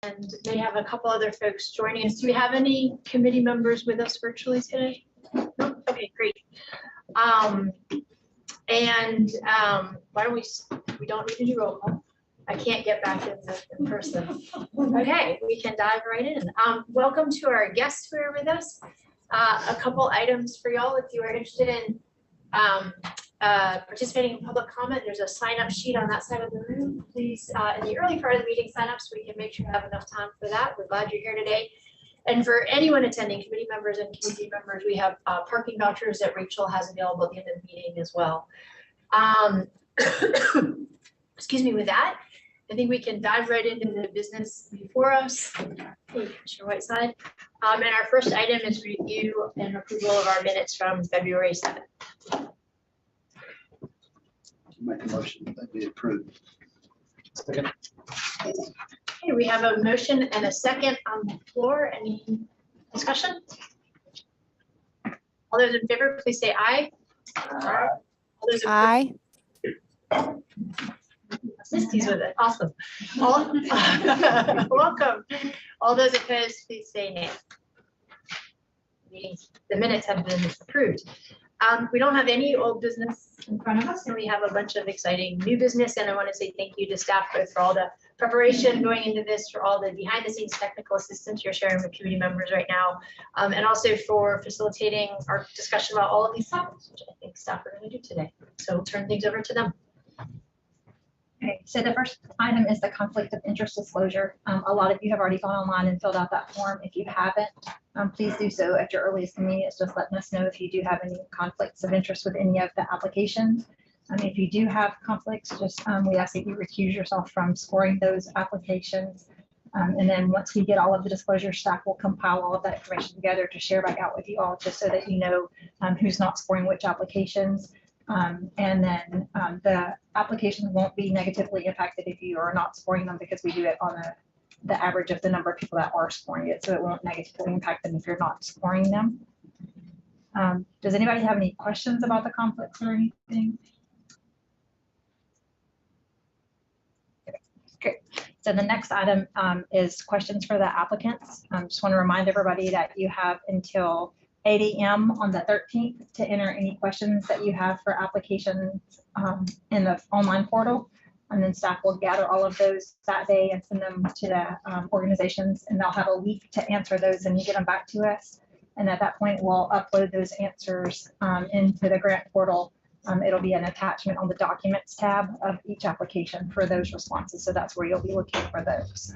and they have a couple other folks joining us. Do we have any committee members with us virtually today? No? Okay, great. Why don't we don't need to do roll call. I can't get back in person. Okay, we can dive right in. Welcome to our guests who are with us. A couple items for y'all if you are interested in participating in public comment. There's a sign-up sheet on that side of the room. Please, in the early part of the meeting, sign up so we can make sure you have enough time for that. We're glad you're here today. And for anyone attending, committee members and community members, we have parking vouchers that Rachel has available at the end of the meeting as well. Excuse me, with that, I think we can dive right into the business before us. Hey, Commissioner Whiteside. And our first item is review and approval of our minutes from February 7th. Make a motion that we approve. Second. Okay, we have a motion and a second on the floor. Any discussion? All those in favor, please say aye. All those Aye. Misty's with it. Awesome. All, welcome. All those opposed, please say nay. The minutes have been approved. We don't have any old business in front of us, and we have a bunch of exciting new business. And I want to say thank you to staff both for all the preparation going into this, for all the behind the scenes technical assistance you're sharing with community members right now, and also for facilitating our discussion about all of these topics, which I think staff are going to do today. So we'll turn things over to them. Okay, so the first item is the conflict of interest disclosure. A lot of you have already gone online and filled out that form. If you haven't, please do so at your earliest convenience. Just letting us know if you do have any conflicts of interest with any of the applications. If you do have conflicts, just we ask that you recuse yourself from scoring those applications. And then once we get all of the disclosure, staff will compile all of that information together to share back out with you all, just so that you know who's not scoring which applications. And then the applications won't be negatively impacted if you are not scoring them, because we do it on the average of the number of people that are scoring it. So it won't negatively impact them if you're not scoring them. Does anybody have any questions about the conflicts or anything? Okay. So the next item is questions for the applicants. Just want to remind everybody that you have until 8 a.m. on the 13th to enter any questions that you have for applications in the online portal. And then staff will gather all of those that day and send them to the organizations, and they'll have a week to answer those and get them back to us. And at that point, we'll upload those answers into the grant portal. It'll be an attachment on the documents tab of each application for those responses. So that's where you'll be looking for those.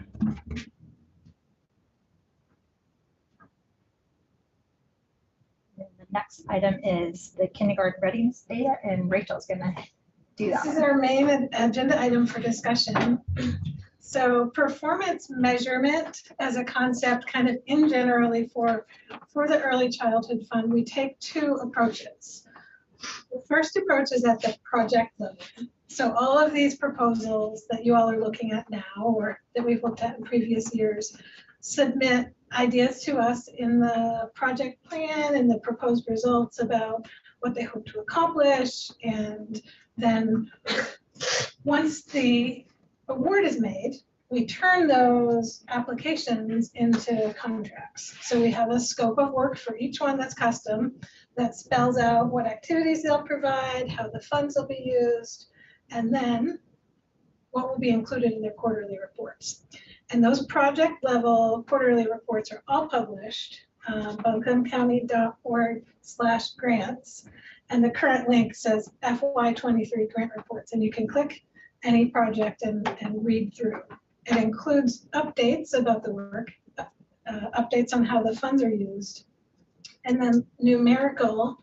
Next item is the kindergarten readiness data, and Rachel's gonna do that. This is our main agenda item for discussion. So performance measurement as a concept, kind of in generally for the Early Childhood Fund, we take two approaches. The first approach is at the project level. So all of these proposals that you all are looking at now, or that we've looked at in previous years, submit ideas to us in the project plan and the proposed results about what they hope to accomplish. And then once the award is made, we turn those applications into contracts. So we have a scope of work for each one that's custom, that spells out what activities they'll provide, how the funds will be used, and then what will be included in their quarterly reports. And those project level quarterly reports are all published on buncombecounty.org/grants. And the current link says FY23 grant reports, and you can click any project and read through. It includes updates about the work, updates on how the funds are used, and then numerical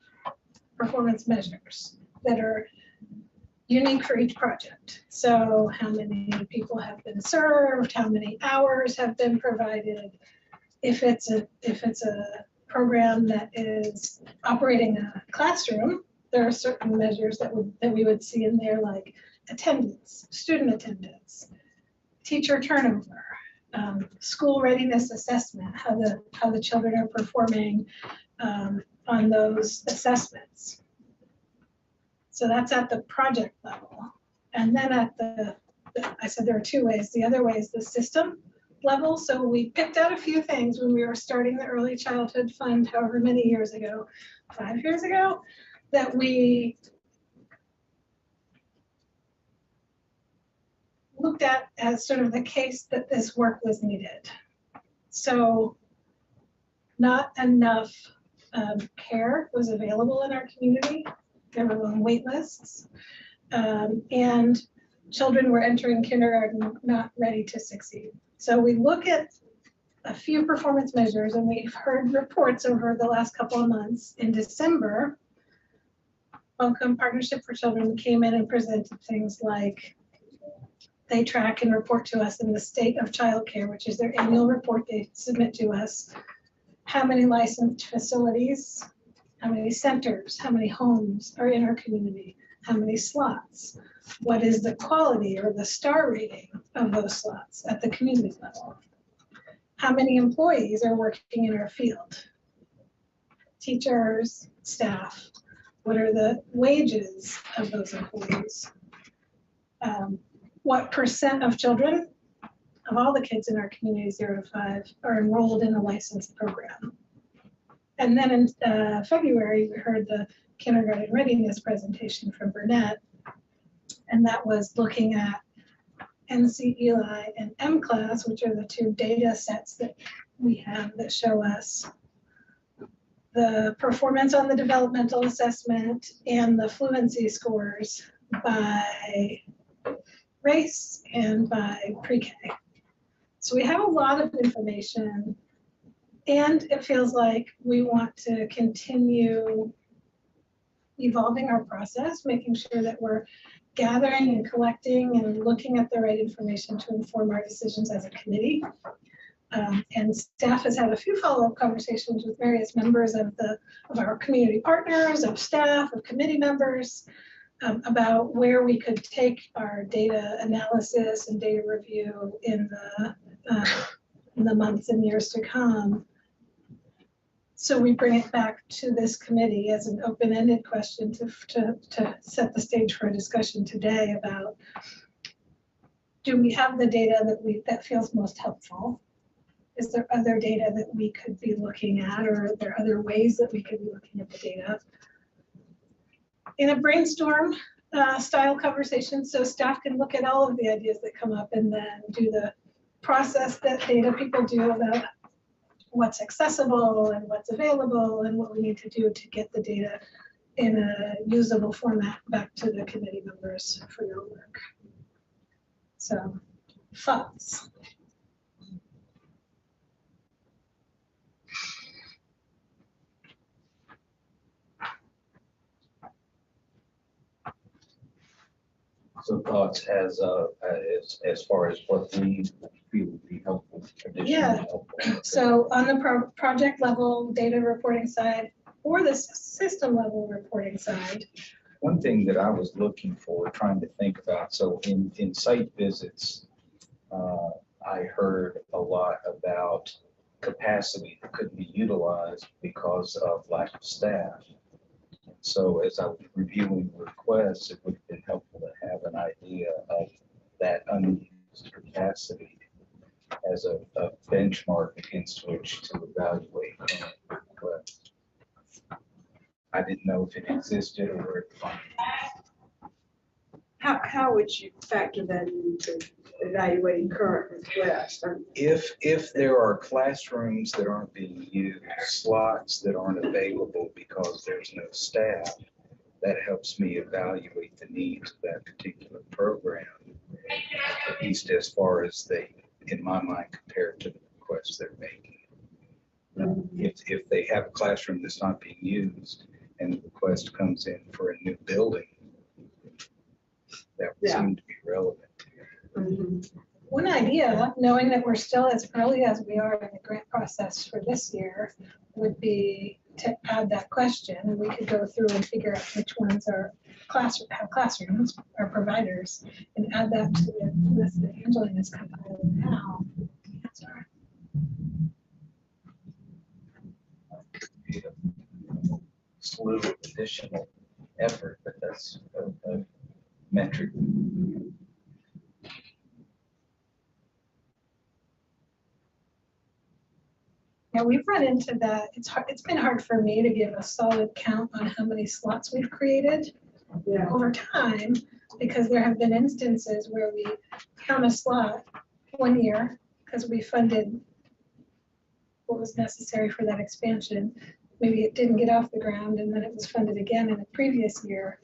performance measures that are unique for each project. So how many people have been served, how many hours have been provided. If it's a program that is operating a classroom, there are certain measures that we would see in there, like attendance, student attendance, teacher turnover, school readiness assessment, how the children are performing on those assessments. So that's at the project level. And then at I said there are two ways. The other way is the system level. So we picked out a few things when we were starting the Early Childhood Fund, however many years ago, 5 years ago, that we looked at as sort of the case that this work was needed. So not enough care was available in our community. There were long wait lists. And children were entering kindergarten not ready to succeed. So we look at a few performance measures, and we've heard reports over the last couple of months. In December, Welcome Partnership for Children came in and presented things like they track and report to us in the state of childcare, which is their annual report they submit to us, how many licensed facilities, how many centers, how many homes are in our community, how many slots, what is the quality or the star rating of those slots at the community level, how many employees are working in our field, teachers, staff, what are the wages of those employees, what percent of children, of all the kids in our community 0 to 5, are enrolled in a licensed program. And then in February, we heard the kindergarten readiness presentation from Burnett, and that was looking at NC ELI and M-CLASS, which are the 2 data sets that we have that show us the performance on the developmental assessment and the fluency scores by race and by pre-K. So we have a lot of information, and it feels like we want to continue evolving our process, making sure that we're gathering and collecting and looking at the right information to inform our decisions as a committee. And staff has had a few follow-up conversations with various members of our community partners, of staff, of committee members, about where we could take our data analysis and data review in the months and years to come. So we bring it back to this committee as an open-ended question to set the stage for a discussion today about, do we have the data that feels most helpful? Is there other data that we could be looking at, or are there other ways that we could be looking at the data? In a brainstorm style conversation, so staff can look at all of the ideas that come up and then do the process that data people do about what's accessible and what's available and what we need to do to get the data in a usable format back to the committee members for your work. So, thoughts? So thoughts as far as what we feel would be helpful, additionally Yeah. helpful. So on the project level data reporting side or the system level reporting side. One thing that I was looking for, trying to think about, so in site visits, I heard a lot about capacity that couldn't be utilized because of lack of staff. So as I was reviewing requests, it would have been helpful to have an idea of that unused capacity as a benchmark against which to evaluate current requests. I didn't know if it existed or where to find it. How would you factor that into evaluating current requests? If there are classrooms that aren't being used, slots that aren't available because there's no staff, that helps me evaluate the needs of that particular program, at least as far as they, in my mind, compare to the requests they're making. If they have a classroom that's not being used and the request comes in for a new building, that would seem to be relevant. One idea, knowing that we're still as early as we are in the grant process for this year, would be to add that question, and we could go through and figure out which ones are classrooms or providers, and add that to the list that Angelina is compiling now. Sorry. Be a slew of additional effort, but that's a metric. Yeah, we've run into that. It's been hard for me to give a solid count on how many slots we've created Yeah. over time, because there have been instances where we count a slot one year because we funded what was necessary for that expansion. Maybe it didn't get off the ground and then it was funded again in the previous year.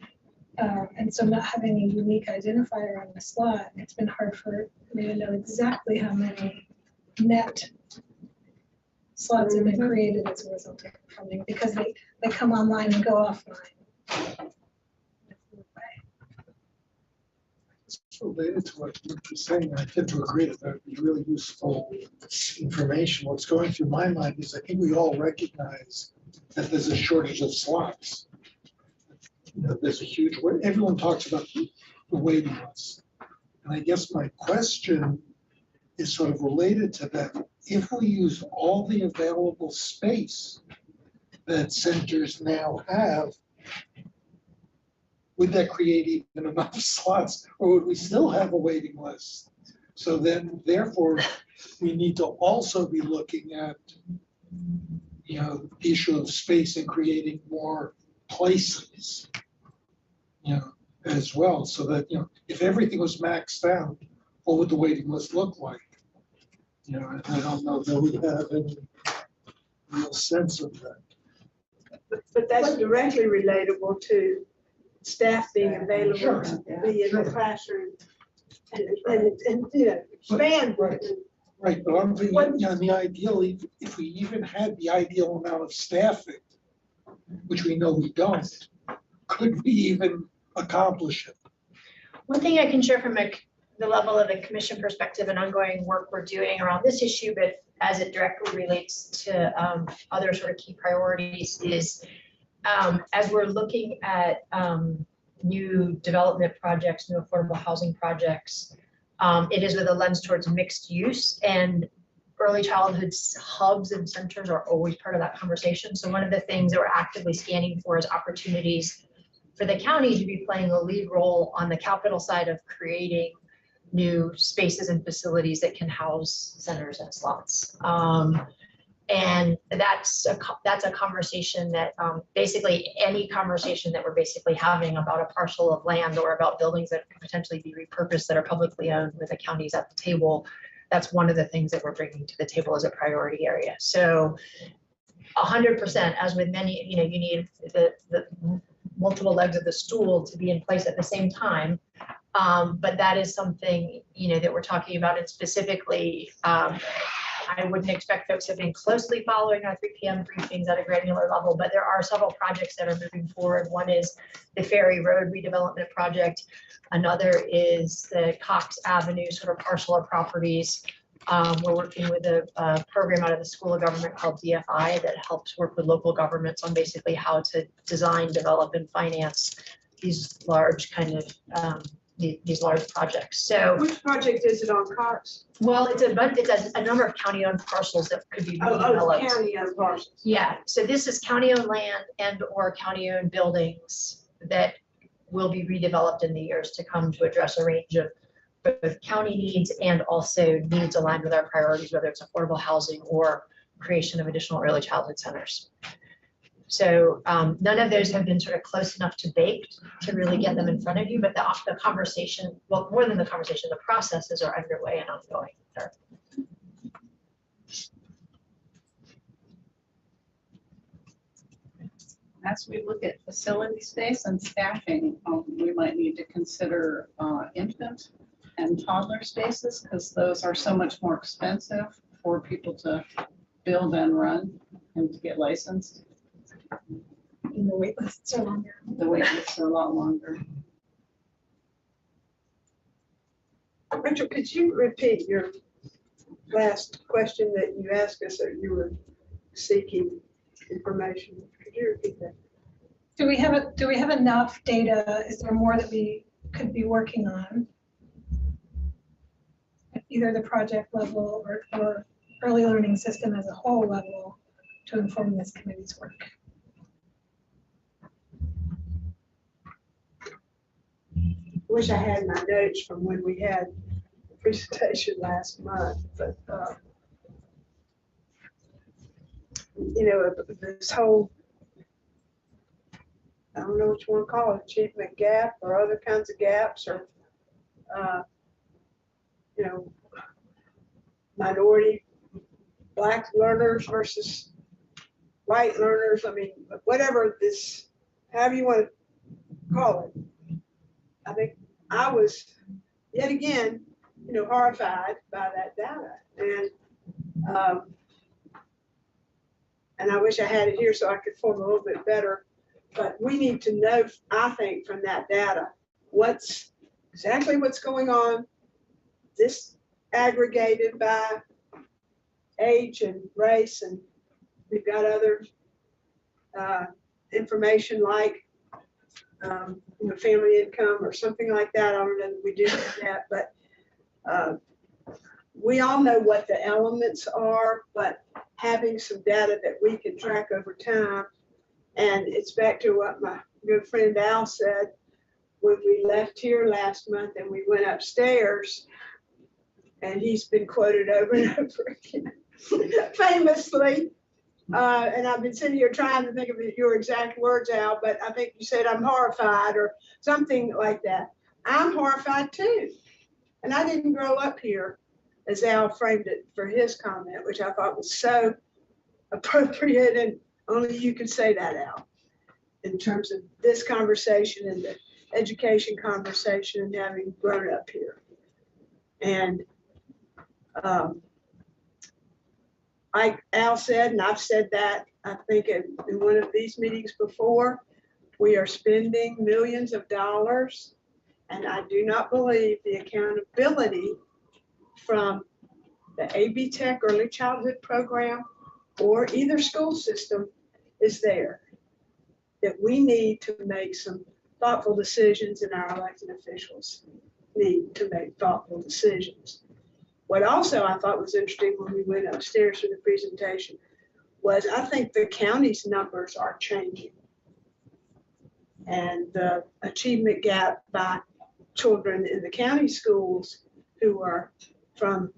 And so not having a unique identifier on the slot, it's been hard for me to know exactly how many net slots have been created as a result of funding, because they come online and go offline. It's related to what you're saying. I tend to agree that that'd be really useful information. What's going through my mind is I think we all recognize that there's a shortage of slots. You know, there's a huge, everyone talks about the waiting list. And I guess my question is sort of related to that. If we use all the available space that centers now have, would that create even enough slots, or would we still have a waiting list? So then, therefore, we need to also be looking at, you know, the issue of space and creating more places, you know, as well. So that, you know, if everything was maxed out, what would the waiting list look like? You know, I don't know that we have any real sense of that. But that's directly relatable to staff being available Sure. to be in the classroom and you know, expand. Right, but I'm thinking, you know, the ideal, if we even had the ideal amount of staffing, which we know we don't, could we even accomplish it? One thing I can share from the level of a commission perspective and ongoing work we're doing around this issue, but as it directly relates to other sort of key priorities, is as we're looking at new development projects, new affordable housing projects, it is with a lens towards mixed use, and early childhood hubs and centers are always part of that conversation. So one of the things that we're actively scanning for is opportunities for the county to be playing a lead role on the capital side of creating new spaces and facilities that can house centers and slots. And that's a conversation that basically any conversation that we're basically having about a parcel of land or about buildings that could potentially be repurposed that are publicly owned with the counties at the table, that's one of the things that we're bringing to the table as a priority area. So 100%, as with many, you know, you need the multiple legs of the stool to be in place at the same time. But that is something, you know, that we're talking about, and specifically, I wouldn't expect folks to have been closely following our 3 p.m. briefings at a granular level, but there are several projects that are moving forward. One is the Ferry Road redevelopment project. Another is the Cox Avenue sort of parcel of properties. We're working with a program out of the School of Government called DFI that helps work with local governments on basically how to design, develop, and finance these large kind of these large projects. So Which project is it on Cox? well, it's a number of county-owned parcels that could be Oh, redeveloped. county-owned parcels. Yeah, so this is county-owned land and or county-owned buildings that will be redeveloped in the years to come to address a range of both county needs and also needs aligned with our priorities, whether it's affordable housing or creation of additional early childhood centers. So none of those have been sort of close enough to baked to really get them in front of you, but the conversation, well, more than the conversation, the processes are underway and ongoing. As we look at facility space and staffing, we might need to consider infant and toddler spaces, because those are so much more expensive for people to build and run and to get licensed. And the wait lists are longer. The wait lists are a lot longer. Rachel, could you repeat your last question that you asked us, or you were seeking information? Could you repeat that? Do we have enough data? Is there more that we could be working on? At either the project level or early learning system as a whole level to inform this committee's work? Wish I had my notes from when we had the presentation last month, but you know, this whole, I don't know what you want to call it, achievement gap or other kinds of gaps or, you know, minority Black learners versus white learners. I mean, whatever this, however you want to call it. I think I was yet again, you know, horrified by that data. And I wish I had it here so I could form a little bit better. But we need to know, I think, from that data, what's exactly what's going on, this aggregated by age and race, and we've got other information like you know, family income or something like that. I don't know that we do that, but we all know what the elements are, but having some data that we can track over time. And it's back to what my good friend Al said, when we left here last month and we went upstairs, and he's been quoted over and over again, famously. And I've been sitting here trying to think of your exact words, Al, but I think you said I'm horrified or something like that. I'm horrified too. And I didn't grow up here, as Al framed it for his comment, which I thought was so appropriate, and only you can say that, Al, in terms of this conversation and the education conversation and having grown up here. And like Al said, and I've said that, I think in one of these meetings before, we are spending millions of dollars, and I do not believe the accountability from the AB Tech Early Childhood Program or either school system is there. That we need to make some thoughtful decisions, and our elected officials need to make thoughtful decisions. What also I thought was interesting when we went upstairs for the presentation was I think the county's numbers are changing. And the achievement gap by children in the county schools who are from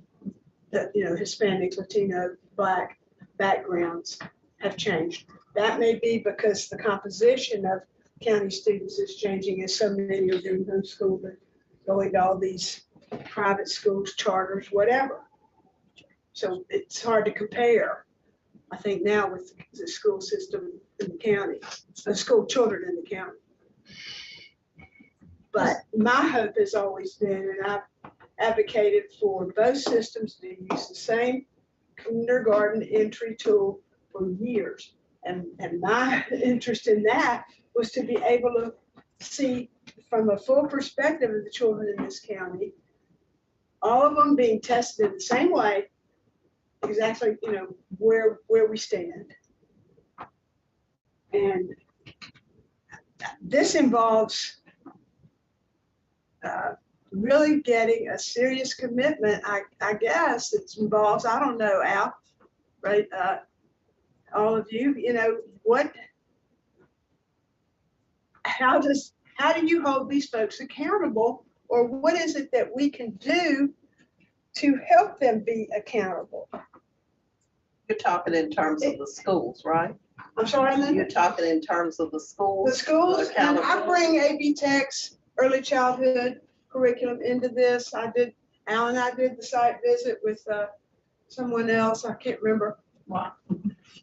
the, you know, Hispanic, Latino, Black backgrounds have changed. That may be because the composition of county students is changing, as so many are doing homeschool and going to all these private schools, charters, whatever. So it's hard to compare, I think, now with the school system in the county, the school children in the county. But my hope has always been, and I've advocated for both systems to use the same kindergarten entry tool for years. And my interest in that was to be able to see from a full perspective of the children in this county, all of them being tested in the same way, exactly, you know, where we stand. And this involves really getting a serious commitment. I guess it involves, I don't know, Al, right? All of you, you know, how do you hold these folks accountable, or what is it that we can do to help them be accountable? You're talking in terms of the schools, right? I'm sorry, Linda? You're talking in terms of the schools. The schools, and I bring AB Tech's early childhood curriculum into this. Al and I did the site visit with someone else. I can't remember. Wow.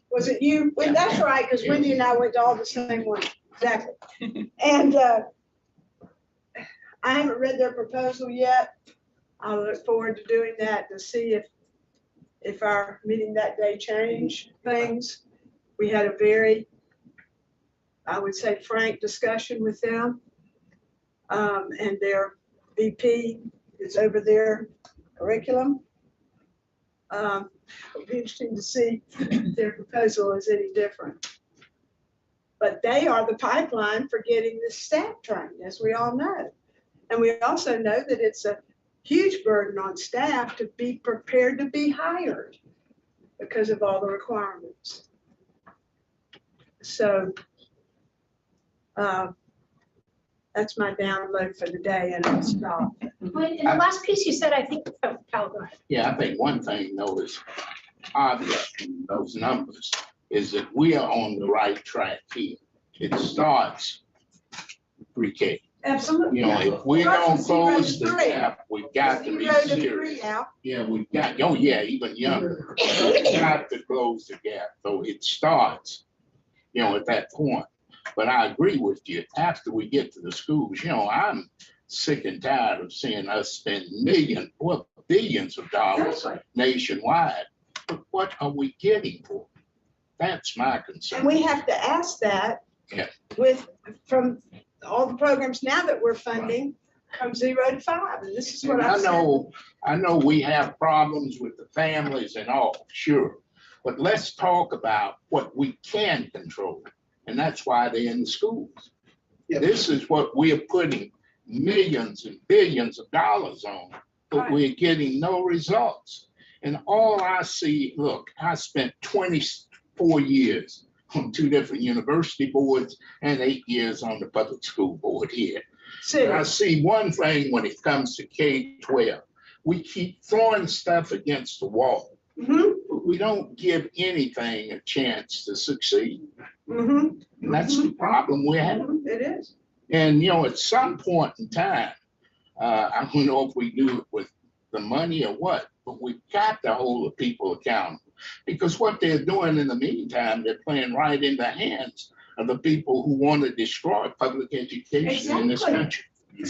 Was it you? Well, that's right, because Wendy and I went to all the same ones. Exactly. And I haven't read their proposal yet. I look forward to doing that to see if our meeting that day changed things. We had a very, I would say, frank discussion with them. And their VP is over their curriculum. It'll be interesting to see if their proposal is any different. But they are the pipeline for getting the staff trained, as we all know. And we also know that it's a huge burden on staff to be prepared to be hired because of all the requirements. So that's my download for the day, and I'll stop. Well, in the last piece you said, I think, oh, Cal, go ahead. Yeah, I think one thing though is obvious from those numbers is that we are on the right track here. It starts pre-K. Absolutely. You know, if we don't close the Three. gap, we've got to be 0 to 3 serious. now. Yeah, we've got, oh yeah, even younger. We've got to close the gap, so it starts, you know, at that point. But I agree with you, after we get to the schools, you know, I'm sick and tired of seeing us spend billions of dollars Exactly. nationwide. But what are we getting for it? That's my concern. And we have to ask that Yeah. from all the programs now that we're funding from 0 to 5. And this is what And I said. I know we have problems with the families and all, sure. But let's talk about what we can control. And that's why they're in the schools. Yep. This is what we're putting millions and billions of dollars on, but Right. we're getting no results. And all I see, look, I spent 24 years on 2 different university boards and 8 years on the public school board here. And I see one thing when it comes to K-12, we keep throwing stuff against the wall, Mm-hmm, but we don't give anything a chance to succeed. mm-hmm. And that's the problem we're having. It is. And, you know, at some point in time, I don't know if we do it with the money or what, but we've got to hold the people accountable. Because what they're doing in the meantime, they're playing right in the hands of the people who want to destroy public education in this Exactly. country.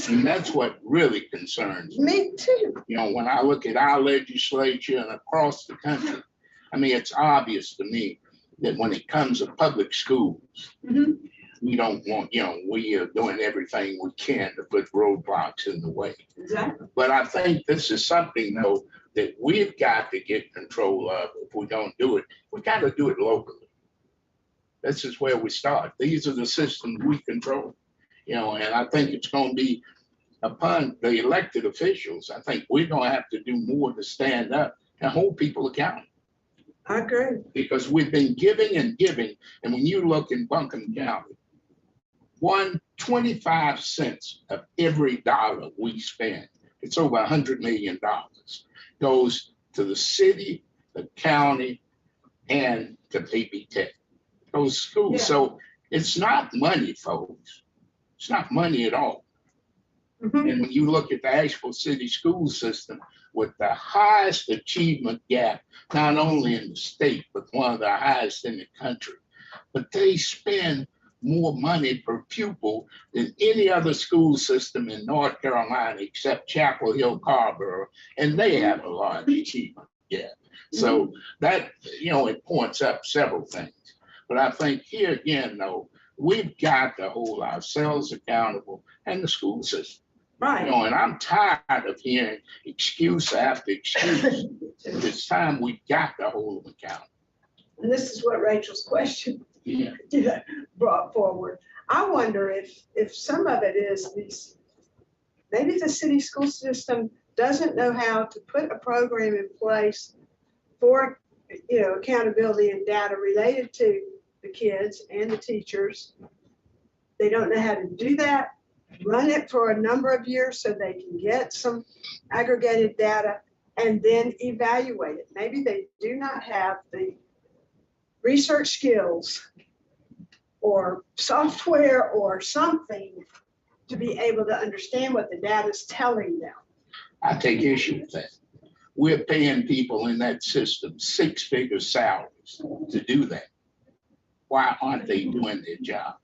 And that's what really concerns me. Me too. You know, when I look at our legislature and across the country, I mean, it's obvious to me that when it comes to public schools, Mhm. we don't want, you know, we are doing everything we can to put roadblocks in the way. Exactly. But I think this is something, though, that we've got to get control of. If we don't do it, we got to do it locally. This is where we start. These are the systems we control, you know, and I think it's going to be upon the elected officials. I think we're going to have to do more to stand up and hold people accountable, I agree. because we've been giving and giving. And when you look in Buncombe County, 25 cents of every dollar we spend, it's over $100 million, goes to the city, the county, and to baby Tech, those schools. Yeah. So it's not money, folks. It's not money at all. Mhm. And when you look at the Asheville City school system with the highest achievement gap, not only in the state, but one of the highest in the country, but they spend more money per pupil than any other school system in North Carolina except Chapel Hill, Carrboro, and they have a large achievement gap. So that, you know, it points up several things. But I think here again, though, we've got to hold ourselves accountable and the school system. You Right. know, and I'm tired of hearing excuse after excuse. It's time we got to hold them accountable. And this is what Rachel's question Yeah. brought forward. I wonder if some of it is these, maybe the city school system doesn't know how to put a program in place for, you know, accountability and data related to the kids and the teachers. They don't know how to do that, run it for a number of years so they can get some aggregated data and then evaluate it. Maybe they do not have the research skills or software or something to be able to understand what the data is telling them. I take issue with that. We're paying people in that system 6-figure salaries to do that. Why aren't they doing their job?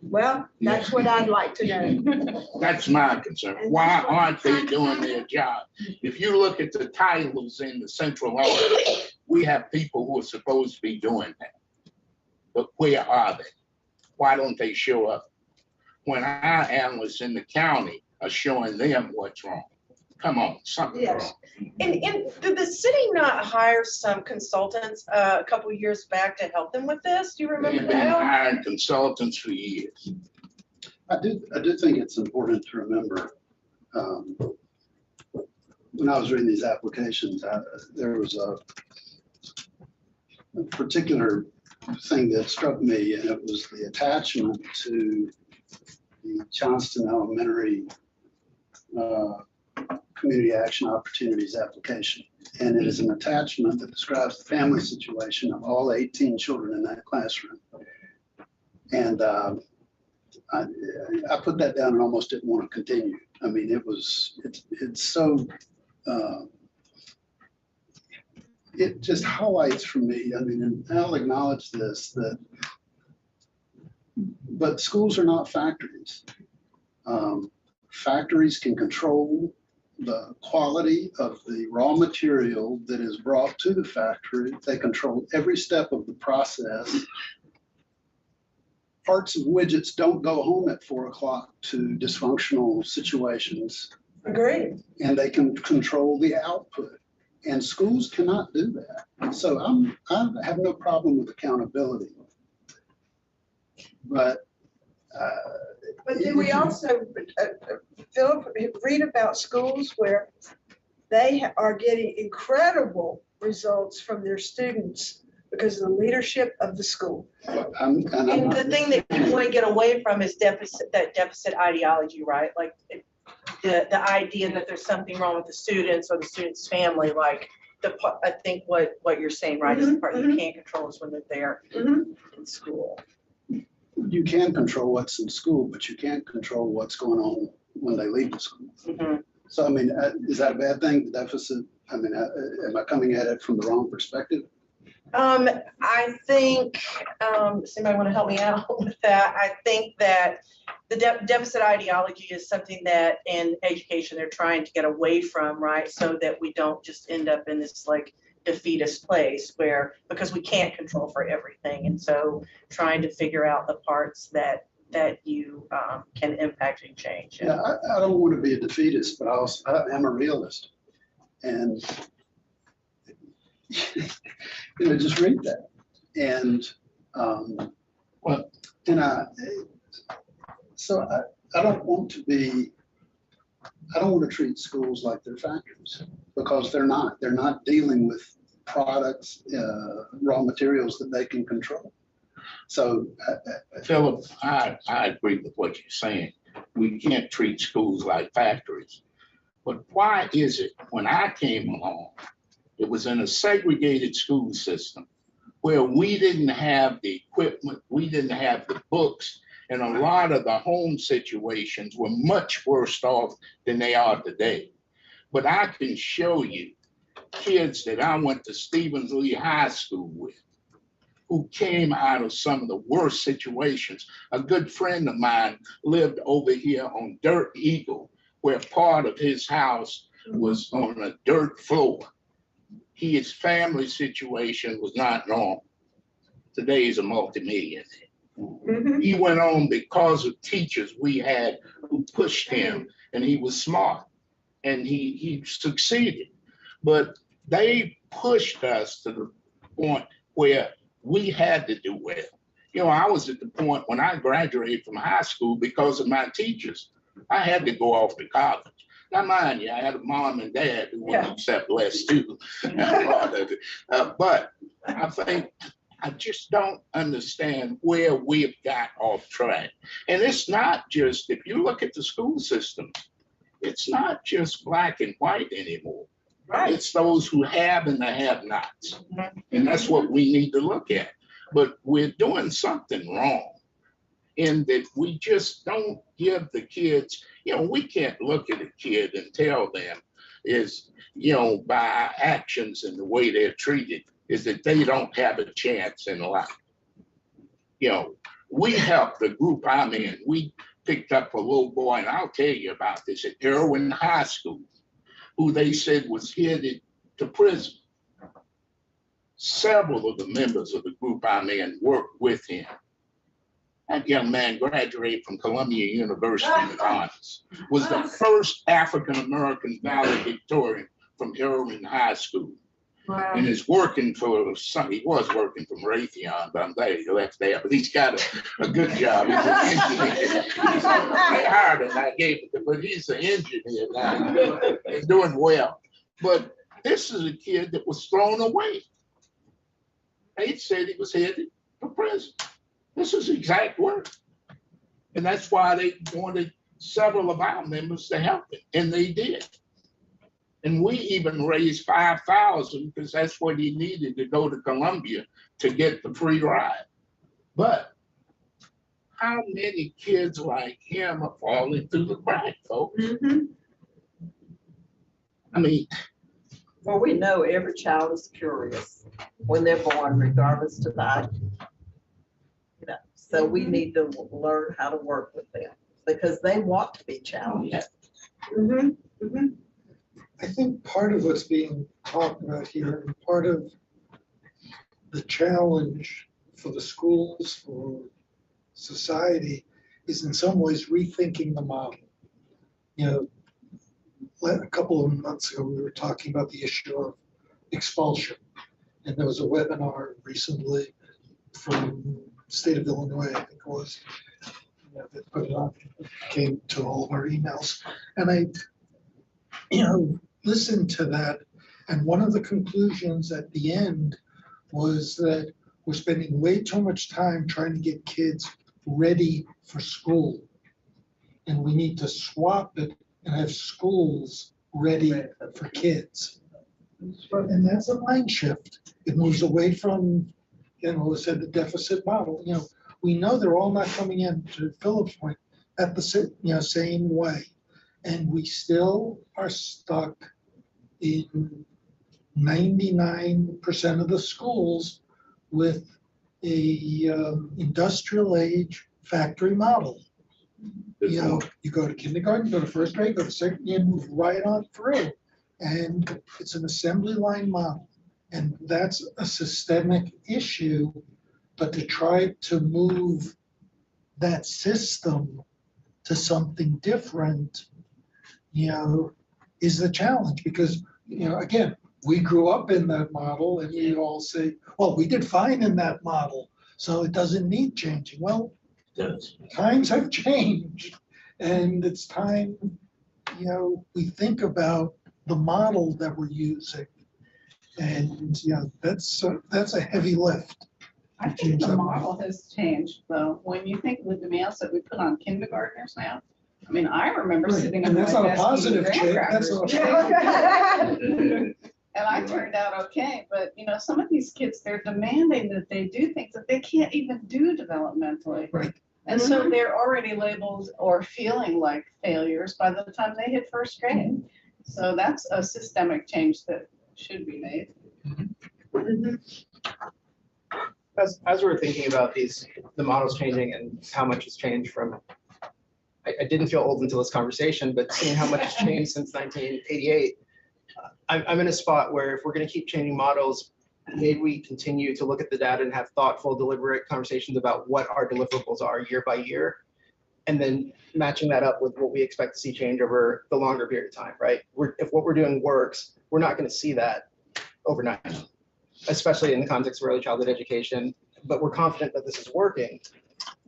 Well, that's what I'd like to know. That's my concern. Why aren't they doing their job? If you look at the titles in the central office, we have people who are supposed to be doing that. But where are they? Why don't they show up? When our analysts in the county are showing them what's wrong. Come on, something's Yes. wrong. And did the city not hire some consultants a couple years back to help them with this? Do you remember They've been that? hiring consultants for years. I do think it's important to remember, when I was reading these applications, there was a particular thing that struck me, and it was the attachment to the Johnston Elementary Community Action Opportunities application. And it is an attachment that describes the family situation of all 18 children in that classroom. And I put that down and almost didn't want to continue. I mean, it's so, it just highlights for me, I mean, and I'll acknowledge this, but schools are not factories. Factories can control the quality of the raw material that is brought to the factory. They control every step of the process. Parts of widgets don't go home at 4 o'clock to dysfunctional situations, Agreed. and they can control the output. And schools cannot do that. So I have no problem with accountability. But do we also, Philip, read about schools where they are getting incredible results from their students because of the leadership of the school? I'm And the thing that you want to get away from is that deficit ideology, right? Like the idea that there's something wrong with the students or the student's family, like I think what you're saying, right, is the part you can't control is when they're there in school. You can control what's in school, but you can't control what's going on when they leave the school. So, I mean, is that a bad thing, the deficit? I mean, am I coming at it from the wrong perspective? I think, somebody want to help me out with that? I think that the deficit ideology is something that in education they're trying to get away from, right? So that we don't just end up in this like defeatist place where, because we can't control for everything. And so trying to figure out the parts that you can impact and change. Yeah, I don't want to be a defeatist, but I am a realist. And, just read that. And, so I don't want to treat schools like they're factories, because they're not. They're not dealing with products, raw materials that they can control. So, Philip, I agree with what you're saying. We can't treat schools like factories. But why is it when I came along, it was in a segregated school system where we didn't have the equipment, we didn't have the books, and a lot of the home situations were much worse off than they are today. But I can show you kids that I went to Stevens Lee High School with who came out of some of the worst situations. A good friend of mine lived over here on Dirt Eagle, where part of his house was on a dirt floor. His family situation was not normal. Today he's a multimillionaire. He went on because of teachers we had who pushed him, and he was smart and he succeeded. But they pushed us to the point where we had to do well. I was at the point when I graduated from high school because of my teachers. I had to go off to college. Now, mind you, I had a mom and dad who wouldn't accept less too. But I think I just don't understand where we've got off track. And it's not just, if you look at the school system, it's not just black and white anymore. Right. It's those who have and the have-nots. And that's what we need to look at. But we're doing something wrong in that we just don't give the kids, we can't look at a kid and tell them by our actions and the way they're treated, is that they don't have a chance in life. We helped the group I'm in. We picked up a little boy, and I'll tell you about this, at Irwin High School, who they said was headed to prison. Several of the members of the group I'm in worked with him. That young man graduated from Columbia University with honors, was the first African-American valedictorian from Irwin High School. Wow. And is working for he was working from Raytheon, but I'm glad he left there. But he's got a good job. He's an engineer. He's higher than I gave it, but he's an engineer now. He's doing well. But this is a kid that was thrown away. They said he was headed for prison. This is exact work. And that's why they wanted several of our members to help him, and they did. And we even raised 5,000 because that's what he needed to go to Columbia to get the free ride. But how many kids like him are falling through the cracks, folks? I mean, Well, we know every child is curious when they're born, regardless to the, you know, so we need to learn how to work with them because they want to be challenged. I think part of what's being talked about here, and part of the challenge for the schools, for society, is in some ways rethinking the model. You know, a couple of months ago, we were talking about the issue of expulsion. And there was a webinar recently from state of Illinois, I think it was, that put it on, came to all of our emails. And I, listened to that. And one of the conclusions at the end was that we're spending way too much time trying to get kids ready for school. And we need to swap it and have schools ready for kids. And that's a mind shift. It moves away from, the deficit model. We know they're all not coming in, to Philip's point, at the same way. And we still are stuck in 99% of the schools with a industrial age factory model. You go to kindergarten, go to first grade, go to second, you move right on through. And it's an assembly line model. And that's a systemic issue. But to try to move that system to something different, is the challenge. Because, again, we grew up in that model and we all say, well, we did fine in that model, so it doesn't need changing. Well, times have changed, and it's time, we think about the model that we're using. And, that's a heavy lift. I think the model has changed, though. When you think of the demands that we put on kindergartners now, I mean, I remember sitting in And my that's not a desk positive eating change. graham That's crackers. And I turned out okay, but some of these kids, they're demanding that they do things that they can't even do developmentally. Right. And so they're already labeled or feeling like failures by the time they hit first grade. So that's a systemic change that should be made. As we're thinking about the models changing and how much has changed from, I didn't feel old until this conversation, but seeing how much has changed since 1988, I'm in a spot where if we're going to keep changing models, maybe we continue to look at the data and have thoughtful, deliberate conversations about what our deliverables are year by year, and then matching that up with what we expect to see change over the longer period of time, right? If what we're doing works, we're not going to see that overnight, especially in the context of early childhood education, but we're confident that this is working.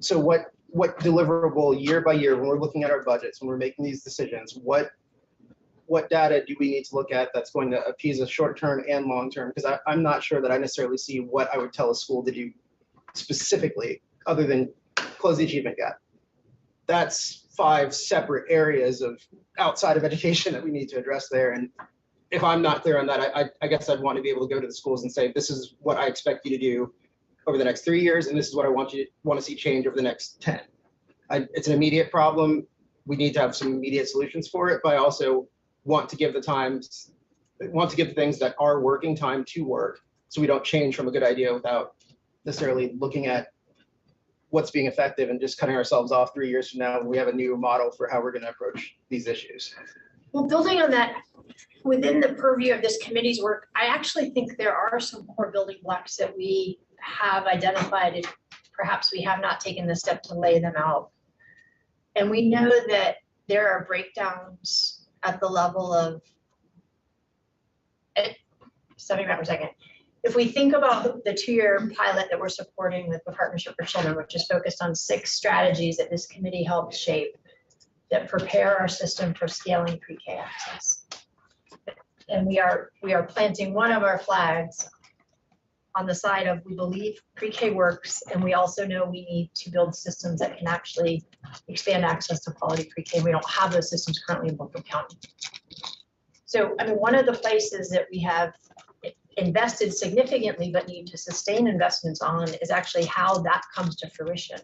So what deliverable year by year, when we're looking at our budgets, when we're making these decisions, what data do we need to look at that's going to appease us short-term and long-term? Because I'm not sure that I necessarily see what I would tell a school to do specifically, other than close the achievement gap. That's 5 separate areas of outside of education that we need to address there. And if I'm not clear on that, I guess I'd want to be able to go to the schools and say, this is what I expect you to do over the next 3 years, and this is what I want to see change over the next 10. It's an immediate problem. We need to have some immediate solutions for it, but I also want to give the things that are working time to work, so we don't change from a good idea without necessarily looking at what's being effective and just cutting ourselves off 3 years from now when we have a new model for how we're going to approach these issues. Well, building on that, within the purview of this committee's work, I actually think there are some core building blocks that we have identified, and perhaps we have not taken the step to lay them out. And we know that there are breakdowns at the level of, stepping back for a second. If we think about the 2-year pilot that we're supporting with the Partnership for Children, which is focused on 6 strategies that this committee helped shape that prepare our system for scaling pre-K access. And we are planting one of our flags on the side of, we believe pre-K works, and we also know we need to build systems that can actually expand access to quality pre-K. We don't have those systems currently in Brooklyn County. So, I mean, one of the places that we have invested significantly but need to sustain investments on is actually how that comes to fruition.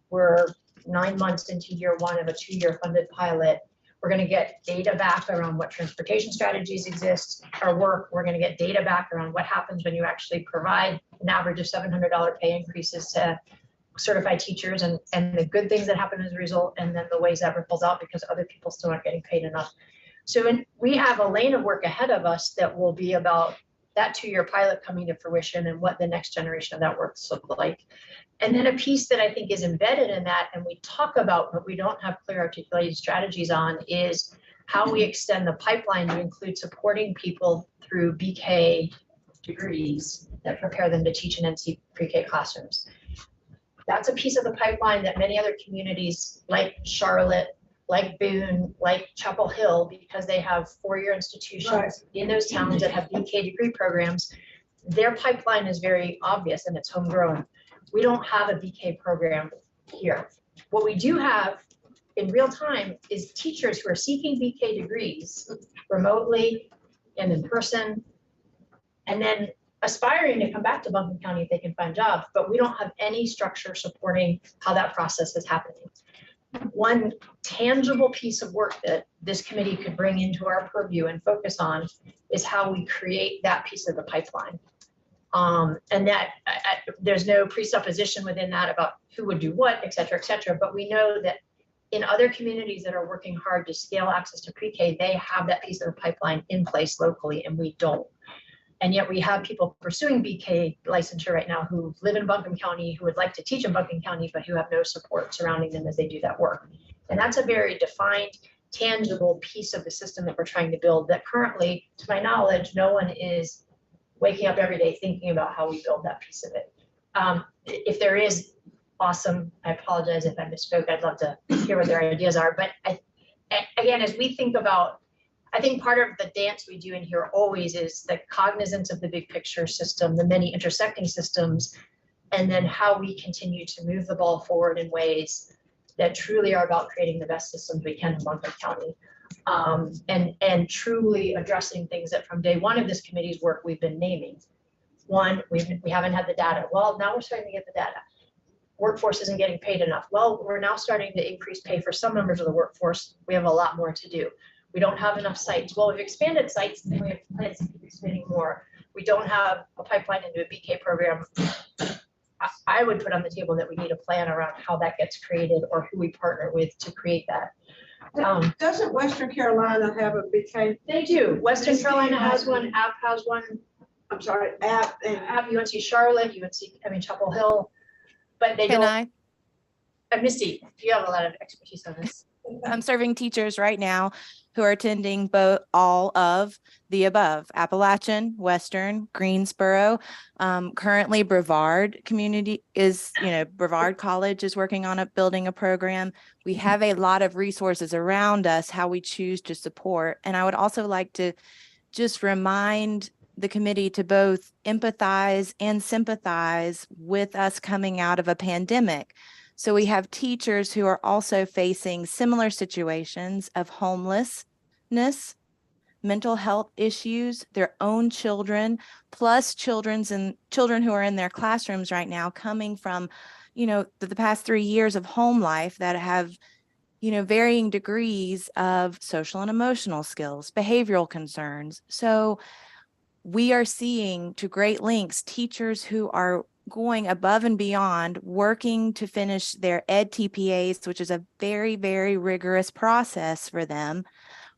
We're 9 months into year one of a 2-year funded pilot. We're going to get data back around what transportation strategies exist or work. We're going to get data back around what happens when you actually provide an average of $700 pay increases to certified teachers and the good things that happen as a result, and then the ways that ripples out because other people still aren't getting paid enough. So we have a lane of work ahead of us that will be about that 2-year pilot coming to fruition and what the next generation of that works look like. And then a piece that I think is embedded in that, and we talk about, but we don't have clear articulated strategies on, is how we extend the pipeline to include supporting people through BK degrees that prepare them to teach in NC pre-K classrooms. That's a piece of the pipeline that many other communities like Charlotte, like Boone, like Chapel Hill, because they have 4-year institutions in those towns that have BK degree programs, their pipeline is very obvious and it's homegrown. We don't have a BK program here. What we do have in real time is teachers who are seeking BK degrees remotely and in person, and then aspiring to come back to Buncombe County if they can find jobs, but we don't have any structure supporting how that process is happening. One tangible piece of work that this committee could bring into our purview and focus on is how we create that piece of the pipeline. And that there's no presupposition within that about who would do what, et cetera, but we know that in other communities that are working hard to scale access to pre-K, they have that piece of the pipeline in place locally and we don't. And yet we have people pursuing BK licensure right now who live in Buncombe County, who would like to teach in Buncombe County, but who have no support surrounding them as they do that work. And that's a very defined, tangible piece of the system that we're trying to build that currently, to my knowledge, no one is waking up every day thinking about how we build that piece of it. If there is, awesome. I apologize if I misspoke. I'd love to hear what their ideas are. But again, as we think about, I think part of the dance we do in here always is the cognizance of the big picture system, the many intersecting systems, and then how we continue to move the ball forward in ways that truly are about creating the best systems we can in Buncombe County. And truly addressing things that from day one of this committee's work we've been naming. One, we haven't had the data. Well, now we're starting to get the data. Workforce isn't getting paid enough. Well, we're now starting to increase pay for some members of the workforce. We have a lot more to do. We don't have enough sites. Well, we've expanded sites and we have plans to keep expanding more. We don't have a pipeline into a BK program. I would put on the table that we need a plan around how that gets created or who we partner with to create that. Doesn't Western Carolina have a BK? They do. Western Carolina has one, App has one. I'm sorry, App and UNC Charlotte, Chapel Hill, but they don't. Misty, you have a lot of expertise on this. I'm serving teachers right now who are attending all of the above: Appalachian, Western, Greensboro. Currently, Brevard Brevard College is working on building a program. We have a lot of resources around us, how we choose to support. And I would also like to just remind the committee to both empathize and sympathize with us coming out of a pandemic. So we have teachers who are also facing similar situations of homelessness, mental health issues, their own children, plus children who are in their classrooms right now coming from, the past 3 years of home life that have, varying degrees of social and emotional skills, behavioral concerns. So we are seeing to great lengths teachers who are going above and beyond, working to finish their ed TPAs, which is a very, very rigorous process for them.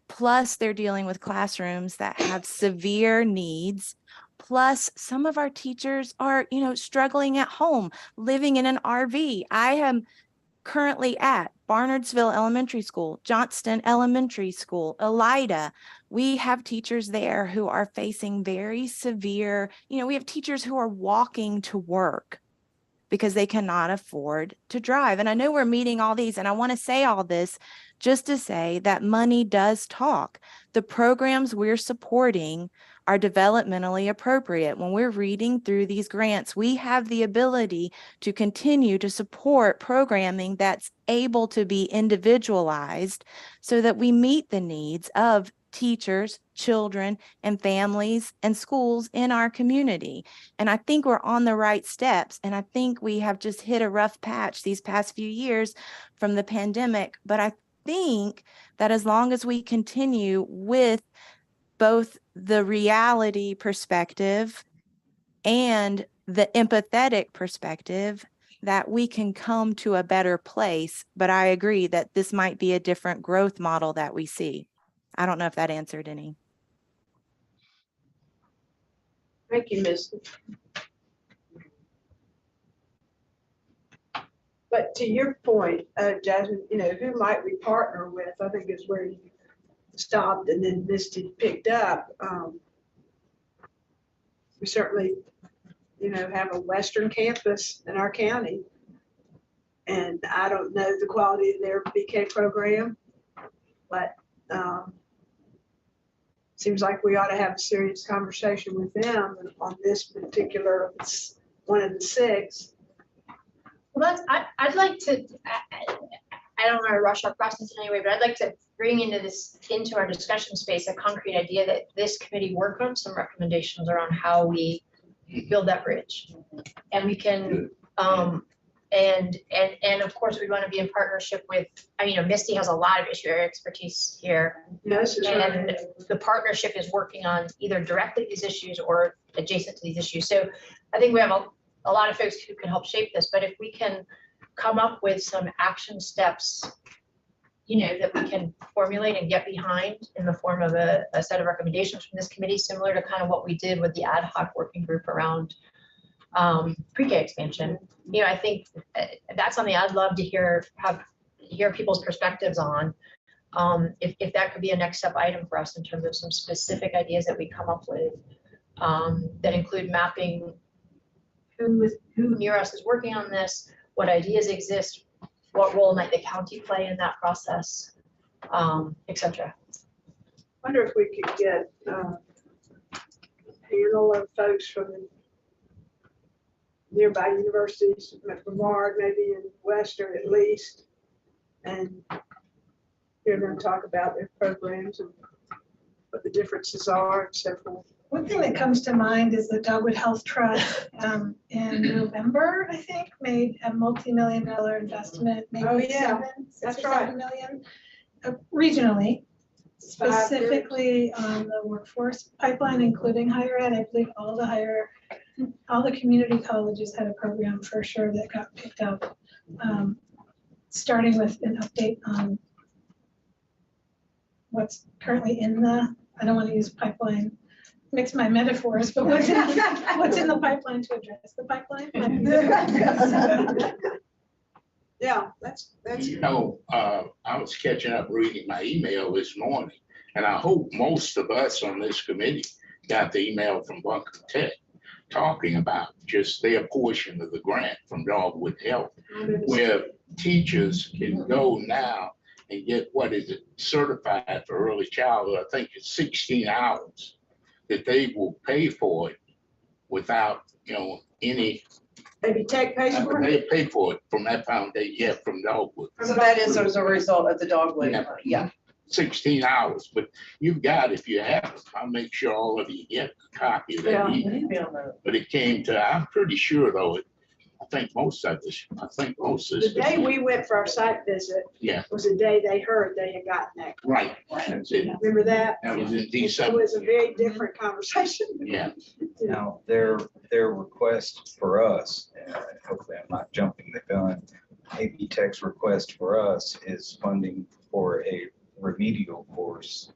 Plus they're dealing with classrooms that have severe needs. Plus some of our teachers are, struggling at home, living in an RV. I am currently at Barnardsville Elementary School, Johnston Elementary School, Elida. We have teachers there who are facing very severe, we have teachers who are walking to work because they cannot afford to drive. And I know we're meeting all these, and I want to say all this just to say that money does talk. The programs we're supporting are developmentally appropriate. When we're reading through these grants, we have the ability to continue to support programming that's able to be individualized so that we meet the needs of teachers, children, and families and schools in our community. And I think we're on the right steps. And I think we have just hit a rough patch these past few years from the pandemic. But I think that as long as we continue with both the reality perspective and the empathetic perspective, that we can come to a better place. But I agree that this might be a different growth model that we see. I don't know if that answered any. Thank you, Misty. But to your point, Jasmine, you know, who might we partner with, I think is where you stopped and then Misty picked up. We certainly, you know, have a Western campus in our county. And I don't know the quality of their BK program, but seems like we ought to have a serious conversation with them on this particular one of the 6. Well, I'd like to, I don't want to rush our process in any way, but I'd like to bring into our discussion space a concrete idea that this committee work on some recommendations around how we build that bridge. And we can, and of course, we want to be in partnership with, you know, Misty has a lot of issue area expertise here. Yes, and the partnership is working on either directly these issues or adjacent to these issues. So I think we have a lot of folks who can help shape this, but if we can come up with some action steps, you know, that we can formulate and get behind in the form of a set of recommendations from this committee, similar to kind of what we did with the ad hoc working group around pre-K expansion. You know, I think that's something I'd love to hear people's perspectives on. If that could be a next step item for us in terms of some specific ideas that we come up with that include mapping who near us is working on this, what ideas exist, what role might the county play in that process, et cetera. Wonder if we could get a panel of folks from the nearby universities, Brevard, maybe in Western at least, and hear them talk about their programs and what the differences are and so forth. One thing that comes to mind is the Dogwood Health Trust in November, I think, made a multi-million-dollar investment, maybe Oh, yeah. six That's or right. 7 million, regionally, specifically on the workforce pipeline, including higher ed. I believe all the community colleges had a program for sure that got picked up, starting with an update on what's currently in I don't want to use pipeline, mix my metaphors, but what's in the pipeline to address the pipeline? Yeah, that's. You know, I was catching up reading my email this morning, and I hope most of us on this committee got the email from Buncombe Tech talking about just their portion of the grant from Dogwood Health, where teachers can go now and get, what is it, certified for early childhood. I think it's 16 hours that they will pay for it without, you know, any. Maybe Tech pays for it? They pay for it from that foundation, yeah, from Dogwood. So that is as a result of the Dogwood, yeah. 16 hours, but you've got, if you have it, I'll make sure all of you get a copy of that email. But it came to, I'm pretty sure though, I think most of this. The day we went for our site visit was the day they heard they had gotten that. Right, that's it. Remember that? That was in It December. was a very different conversation. Yeah. Now, their request for us, and hopefully I'm not jumping the gun, AP Tech's request for us is funding for a remedial course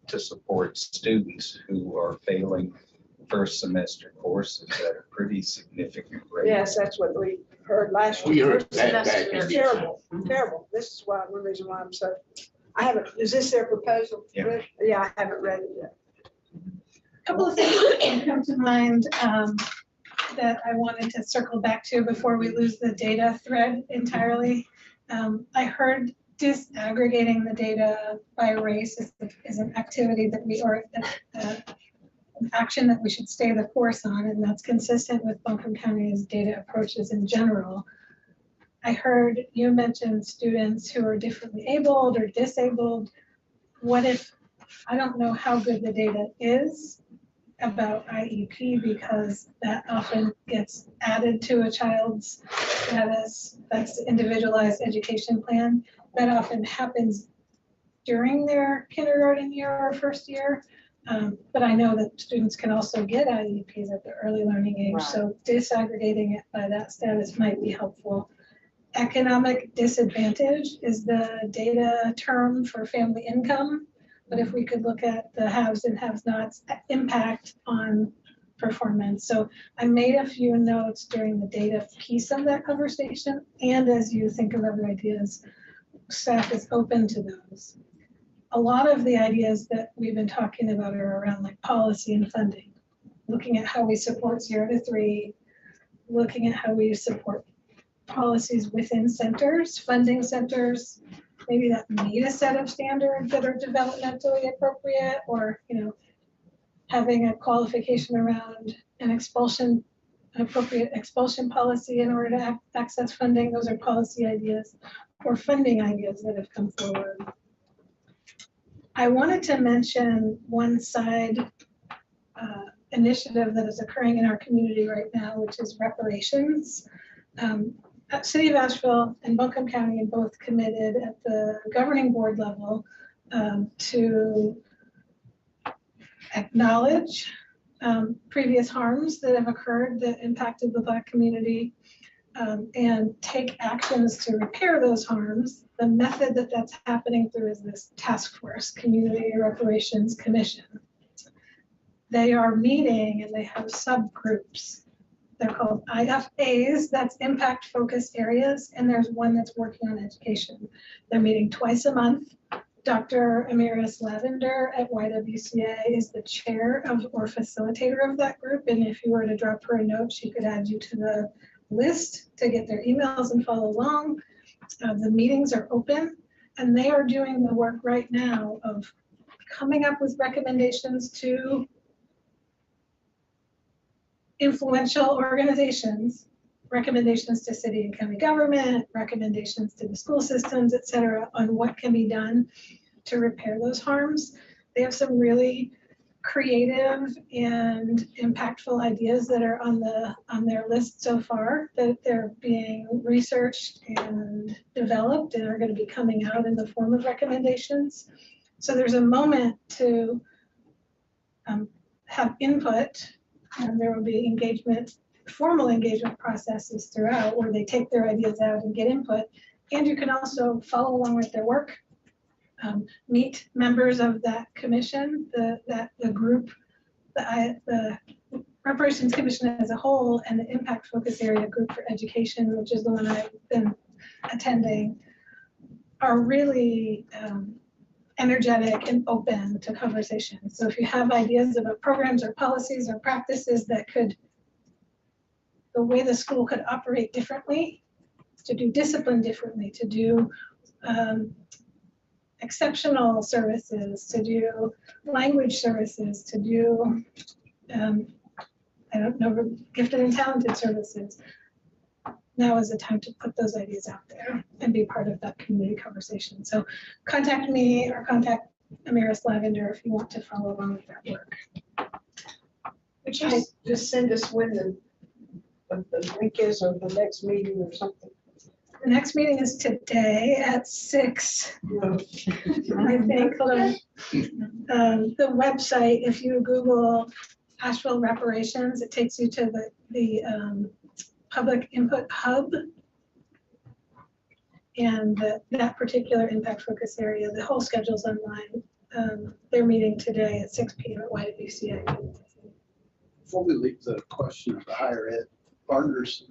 to support students who are failing first semester courses at a pretty significant rate. Yes, that's what we heard last year. We heard First that semester. back in Terrible, terrible. This is why, one reason why I'm so, I haven't, is this their proposal? Yeah. Yeah, I haven't read it yet. A couple of things that come to mind that I wanted to circle back to before we lose the data thread entirely. I heard disaggregating the data by race is an activity that an action that we should stay the course on, and that's consistent with Buncombe County's data approaches in general. I heard you mention students who are differently abled or disabled. What if I don't know how good the data is about IEP because that often gets added to a child's status. That's the individualized education plan. That often happens during their kindergarten year or first year. But I know that students can also get IEPs at the early learning age. So disaggregating it by that status might be helpful. Economic disadvantage is the data term for family income. But if we could look at the haves and have-nots impact on performance. So I made a few notes during the data piece of that conversation. And as you think of other ideas, staff is open to those. A lot of the ideas that we've been talking about are around like policy and funding, looking at how we support 0 to 3, looking at how we support policies within centers, funding centers, maybe that meet a set of standards that are developmentally appropriate, or, you know, having a qualification around an expulsion, an appropriate expulsion policy in order to access funding. Those are policy ideas or funding ideas that have come forward. I wanted to mention one side initiative that is occurring in our community right now, which is reparations. City of Asheville and Buncombe County are both committed at the governing board level to acknowledge previous harms that have occurred that impacted the Black community and take actions to repair those harms. The method that that's happening through is this task force, Community Reparations Commission. They are meeting and they have subgroups. They're called IFAs, that's impact focused areas, and there's one that's working on education. They're meeting twice a month. Dr. Amiris Lavender at YWCA is the chair of or facilitator of that group, and if you were to drop her a note, she could add you to the list to get their emails and follow along. The meetings are open, and they are doing the work right now of coming up with recommendations to influential organizations, recommendations to city and county government, recommendations to the school systems, et cetera, on what can be done to repair those harms. They have some really creative and impactful ideas that are on their list so far, that they're being researched and developed and are going to be coming out in the form of recommendations. So there's a moment to have input, and there will be engagement, formal engagement processes throughout where they take their ideas out and get input. And you can also follow along with their work, meet members of that commission, the group, the Reparations Commission as a whole, and the Impact Focus Area Group for Education, which is the one I've been attending, are really energetic and open to conversation. So if you have ideas about programs or policies or practices that could, the way the school could operate differently, to do discipline differently, to do exceptional services, to do language services, to do, I don't know, gifted and talented services. Now is the time to put those ideas out there and be part of that community conversation. So contact me or contact Amiris Lavender if you want to follow along with that work. Would you just send us when the link is or the next meeting or something? The next meeting is today at 6. I think. Hold on. The website, if you Google Asheville Reparations, it takes you to the Public Input Hub. And that particular impact focus area, the whole schedule's online. They're meeting today at 6 p.m. at YWCA. Before we leave the question of the higher ed partners.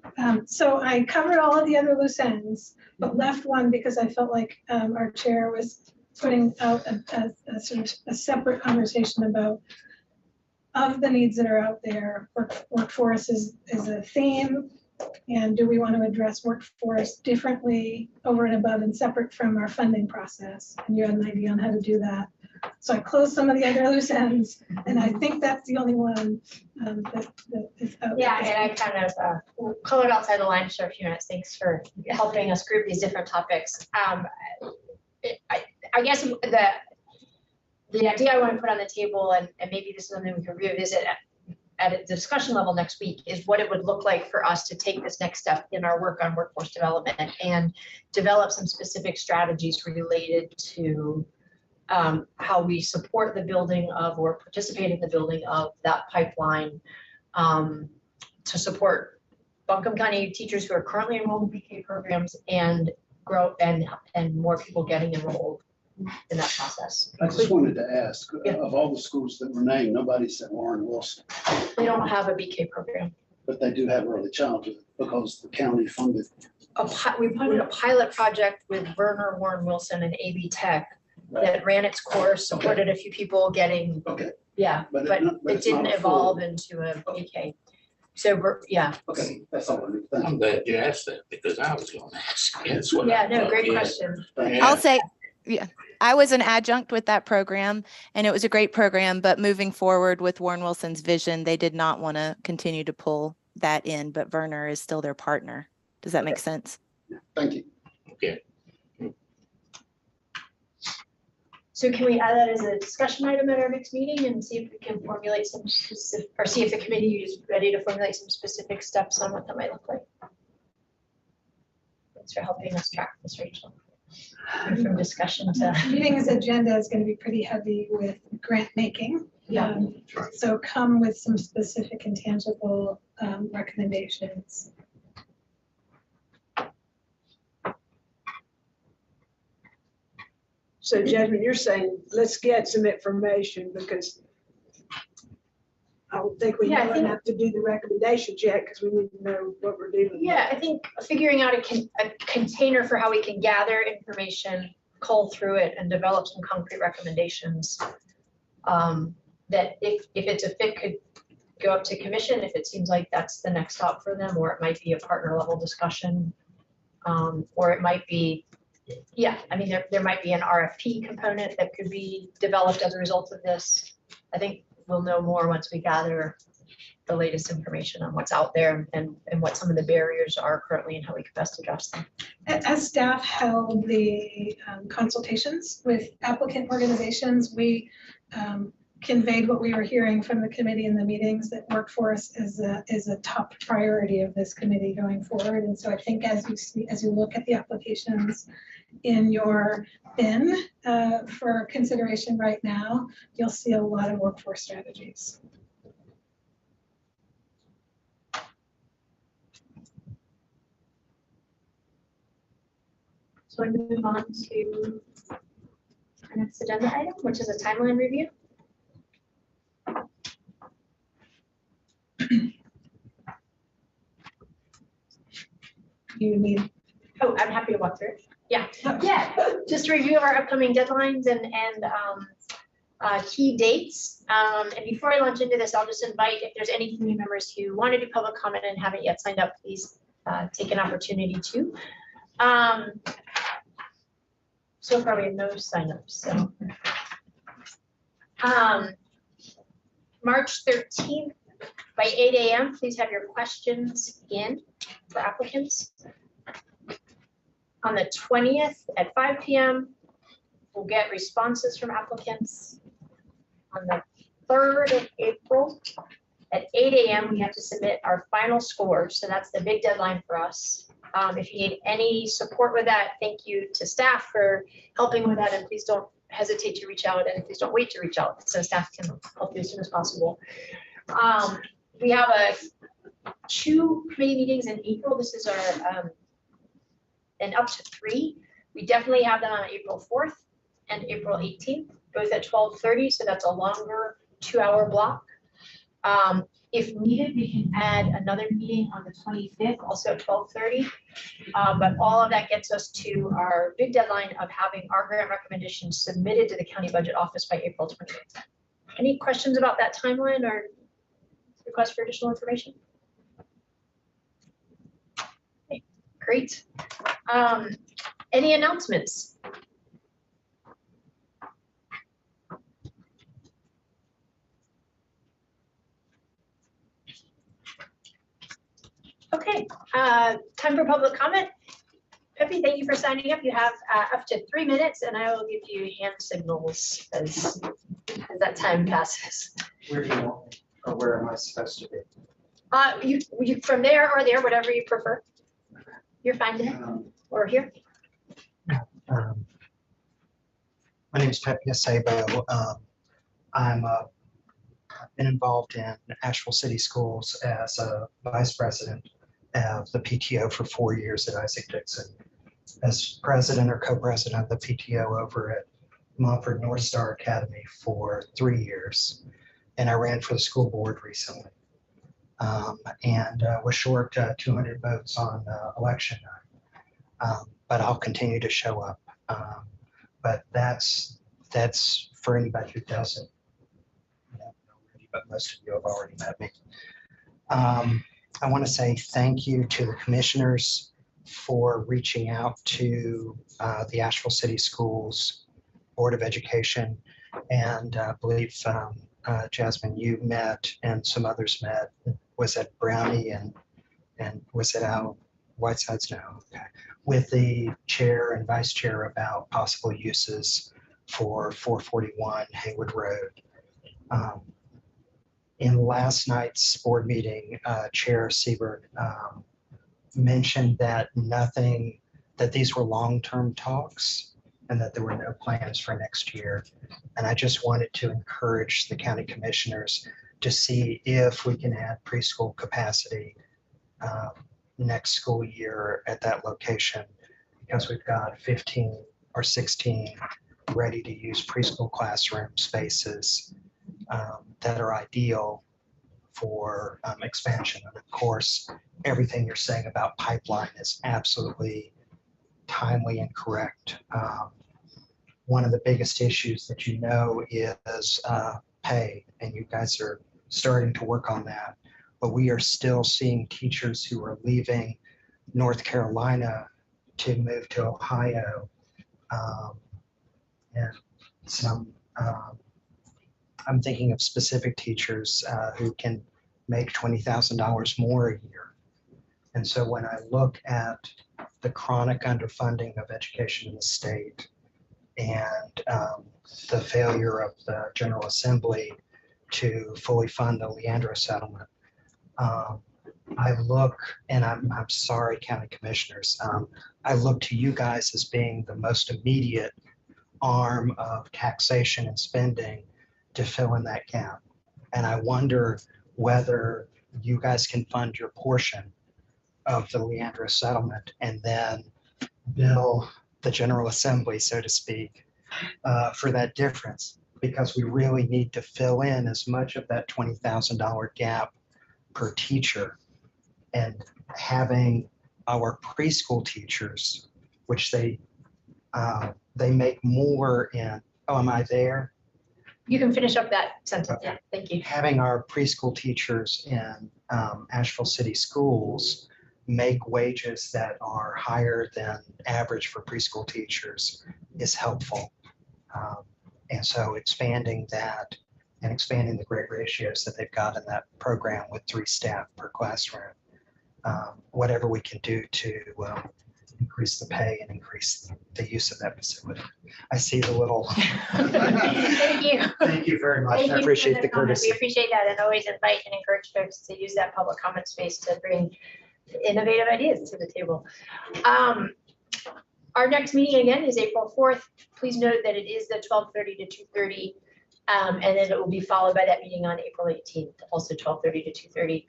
So I covered all of the other loose ends, but left one because I felt like our chair was putting out a sort of a separate conversation about of the needs that are out there. Workforce is a theme. And do we want to address workforce differently over and above and separate from our funding process? And you had an idea on how to do that. So I closed some of the other loose ends, and I think that's the only one that is out. Yeah, and I kind of colored outside the lines for a few minutes. Thanks for helping us group these different topics. I guess the idea I want to put on the table, and maybe this is something we can revisit at a discussion level next week, is what it would look like for us to take this next step in our work on workforce development and develop some specific strategies related to how we support the building of or participate in the building of that pipeline to support Buncombe County teachers who are currently enrolled in BK programs and grow and more people getting enrolled in that process. I just wanted to ask, Yeah. of all the schools that were named, nobody said Warren Wilson, They don't have a BK program. but they do have early childhood because the county funded. We put a pilot project with Werner, Warren Wilson, and AB Tech that ran its course, supported a few people getting, Okay, yeah, But but it it it's not didn't a evolve full- into a BK. So we're, yeah, okay, that's all I need. Thank I'm you. glad you asked that because I was gonna ask. That's what I yeah, no, thought, great yeah. question. Thank I'll say, yeah, I was an adjunct with that program and it was a great program, but moving forward with Warren Wilson's vision, they did not want to continue to pull that in, but Werner is still their partner. Does that make sense? Thank you. Okay, So can we add that as a discussion item at our next meeting and see if we can formulate some specific, or see if the committee is ready to formulate some specific steps on what that might look like? Thanks for helping us track this, Rachel. And from discussion to. Meeting's agenda is going to be pretty heavy with grant making. Yeah. So come with some specific and tangible recommendations. So Jasmine, you're saying, let's get some information because I don't think we Yeah, I know think- enough to do the recommendations yet because we need to know what we're dealing with. Yeah, I think figuring out a container for how we can gather information, cull through it and develop some concrete recommendations. That if it's a fit could go up to commission, if it seems like that's the next stop for them, or it might be a partner level discussion. Or it might be, yeah, I mean, there might be an RFP component that could be developed as a result of this. I think we'll know more once we gather the latest information on what's out there and what some of the barriers are currently and how we can best address them. As staff held the consultations with applicant organizations, we conveyed what we were hearing from the committee in the meetings, that workforce is a top priority of this committee going forward. And so I think as you look at the applications in your bin for consideration right now, you'll see a lot of workforce strategies. So we move on to our next agenda item, which is a timeline review. You need, Oh, I'm happy to walk through it. Yeah, just a review of our upcoming deadlines and key dates. And before I launch into this, I'll just invite, if there's any community members who want to do public comment and haven't yet signed up, please take an opportunity to. So far we have no signups, so. March 13th by 8 a.m., please have your questions in for applicants. On the 20th at 5 p.m., we'll get responses from applicants. On the 3rd of April at 8 a.m., we have to submit our final scores. So that's the big deadline for us. If you need any support with that, thank you to staff for helping with that. And please don't hesitate to reach out, and please don't wait to reach out so staff can help you as soon as possible. We have 2 committee meetings in April. This is our and up to 3. We definitely have them on April 4th and April 18th, both at 12:30. So that's a longer 2-hour block. If needed, we can add another meeting on the 25th, also at 12:30. But all of that gets us to our big deadline of having our grant recommendations submitted to the county budget office by April 28th. Any questions about that timeline or request for additional information? Okay, great. Any announcements? Okay, time for public comment. Peppy, thank you for signing up. You have up to 3 minutes, and I will give you hand signals as that time passes. Where do you want me, or where am I supposed to be? You from there or there, whatever you prefer. You're fine there or here. Um, My name is Pepe Acebo. I've been involved in Asheville City Schools as a vice president of the PTO for 4 years at Isaac Dixon, as president or co-president of the PTO over at Montford North Star Academy for 3 years. And I ran for the school board recently. And was short 200 votes on election night. But I'll continue to show up. But that's for anybody who doesn't know already, but most of you have already met me. I want to say thank you to the commissioners for reaching out to the Asheville City Schools Board of Education, and I believe Jasmine, you met and some others met. Was it Brownie and was it Al Whiteside's? No, okay. With the chair and vice chair about possible uses for 441 Haywood Road. In last night's board meeting, Chair Siebert mentioned that these were long-term talks and that there were no plans for next year. And I just wanted to encourage the county commissioners to see if we can add preschool capacity next school year at that location, because we've got 15 or 16 ready to use preschool classroom spaces that are ideal for expansion. And of course, everything you're saying about pipeline is absolutely timely and correct. One of the biggest issues that you know is pay, and you guys are starting to work on that. But we are still seeing teachers who are leaving North Carolina to move to Ohio. And some, I'm thinking of specific teachers who can make $20,000 more a year. And so when I look at the chronic underfunding of education in the state and the failure of the General Assembly to fully fund the Leandro settlement, I look, and I'm sorry, county commissioners, I look to you guys as being the most immediate arm of taxation and spending to fill in that gap. And I wonder whether you guys can fund your portion of the Leandro settlement and then bill the General Assembly, so to speak, for that difference, because we really need to fill in as much of that $20,000 gap per teacher. And having our preschool teachers, which they make more in, oh, am I there? You can finish up that sentence. Yeah, thank you. Having our preschool teachers in Asheville City Schools make wages that are higher than average for preschool teachers is helpful. And so expanding that and expanding the great ratios that they've got in that program with 3 staff per classroom, whatever we can do to increase the pay and increase the use of that facility. I see the little. Thank you. Thank you very much. Thank I you appreciate for the comment. courtesy. We appreciate that, and always invite and encourage folks to use that public comment space to bring innovative ideas to the table. Our next meeting again is April 4th. Please note that it is the 12:30 to 2:30, and then it will be followed by that meeting on April 18th, also 12:30 to 2:30.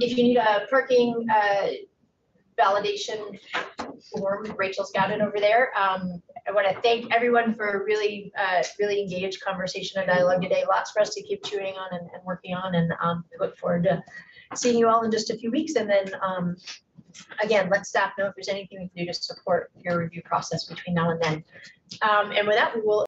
If you need a parking validation form, Rachel's got it over there. I want to thank everyone for really engaged conversation and dialogue today. Lots for us to keep chewing on and working on, and look forward to seeing you all in just a few weeks. And then again, let staff know if there's anything we can do to support your review process between now and then. And with that, we will